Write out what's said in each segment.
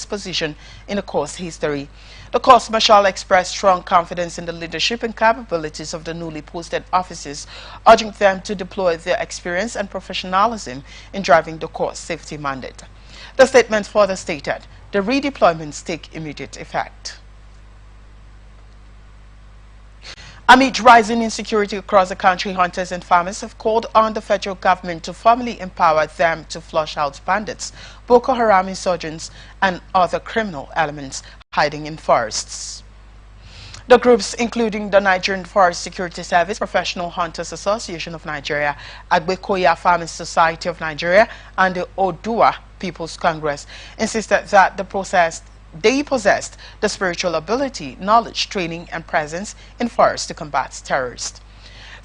highest position in the Corps' history. The Corps Marshal expressed strong confidence in the leadership and capabilities of the newly posted officers, urging them to deploy their experience and professionalism in driving the Corps' safety mandate. The statement further stated, the redeployments take immediate effect. Amid rising insecurity across the country, hunters and farmers have called on the federal government to formally empower them to flush out bandits, Boko Haram insurgents, and other criminal elements hiding in forests. The groups, including the Nigerian Forest Security Service, Professional Hunters Association of Nigeria, Agbekoya Farmers Society of Nigeria, and the Odua People's Congress, insisted that they possessed the spiritual ability, knowledge, training, and presence in forests to combat terrorists.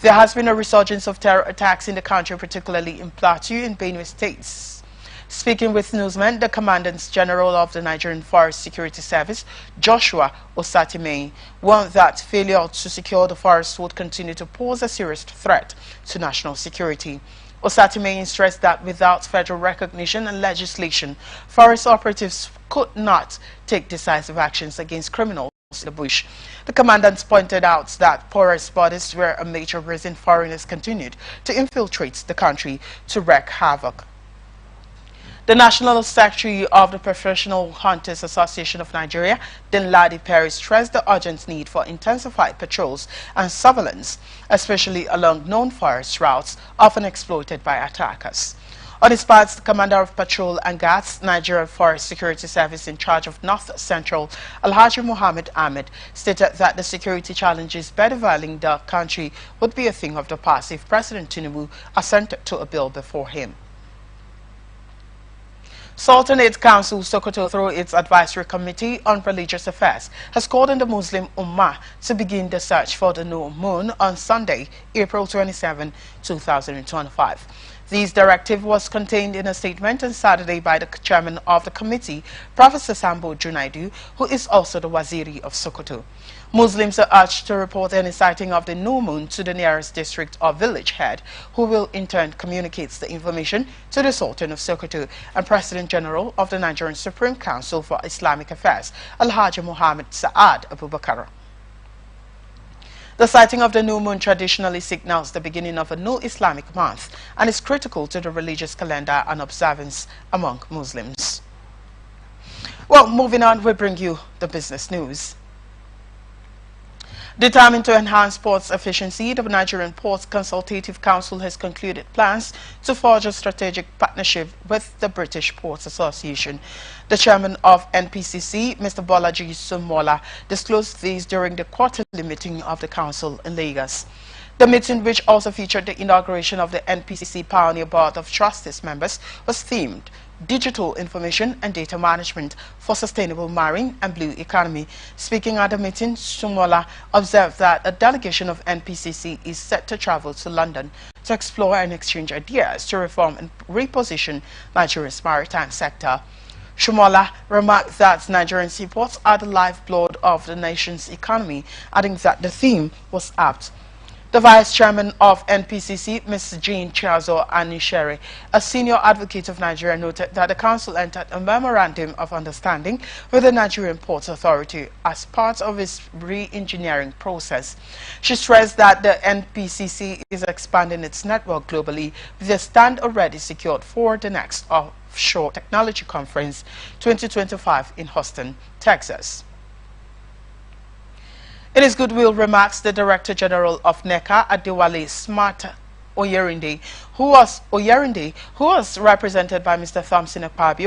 There has been a resurgence of terror attacks in the country, particularly in Plateau and Benue states. Speaking with newsmen, the Commandant General of the Nigerian Forest Security Service, Joshua Osatime, warned that failure to secure the forests would continue to pose a serious threat to national security. Osatime stressed that without federal recognition and legislation, forest operatives could not take decisive actions against criminals in the bush. The commandant pointed out that porous borders were a major reason foreigners continued to infiltrate the country to wreak havoc. The National Secretary of the Professional Hunters Association of Nigeria, Dinladi Perry, stressed the urgent need for intensified patrols and surveillance, especially along known forest routes often exploited by attackers. On his part, the Commander of Patrol and Guards, Nigerian Forest Security Service in charge of North Central, Alhaji Muhammad Ahmed, stated that the security challenges bedeviling the country would be a thing of the past if President Tinubu assented to a bill before him. Sultanate Council Sokoto, through its Advisory Committee on Religious Affairs, has called on the Muslim Ummah to begin the search for the new moon on Sunday, April 27, 2025. This directive was contained in a statement on Saturday by the chairman of the committee, Professor Sambo Junaidu, who is also the Waziri of Sokoto. Muslims are urged to report any sighting of the new moon to the nearest district or village head, who will in turn communicate the information to the Sultan of Sokoto and President General of the Nigerian Supreme Council for Islamic Affairs, Alhaji Muhammad Saad Abubakar. The sighting of the new moon traditionally signals the beginning of a new Islamic month and is critical to the religious calendar and observance among Muslims. Well, moving on, we bring you the business news. Determined to enhance ports efficiency, the Nigerian Ports Consultative Council has concluded plans to forge a strategic partnership with the British Ports Association. The chairman of NPCC, Mr. Bolaji Sumola, disclosed these during the quarterly meeting of the council in Lagos. The meeting, which also featured the inauguration of the NPCC Pioneer Board of Trustees members, was themed Digital Information and Data Management for Sustainable Marine and Blue Economy. Speaking at the meeting, Sumola observed that a delegation of NPCC is set to travel to London to explore and exchange ideas to reform and reposition Nigeria's maritime sector. Sumola remarked that Nigerian seaports are the lifeblood of the nation's economy, adding that the theme was apt. The Vice Chairman of NPCC, Ms. Jean Chiazo Anishere, a senior advocate of Nigeria, noted that the Council entered a memorandum of understanding with the Nigerian Ports Authority as part of its re-engineering process. She stressed that the NPCC is expanding its network globally, with a stand already secured for the next Offshore Technology Conference 2025 in Houston, Texas. In his goodwill remarks, the Director General of NECA, Adewale Smart Oyerinde, who was represented by Mr. Thompson Akpabio,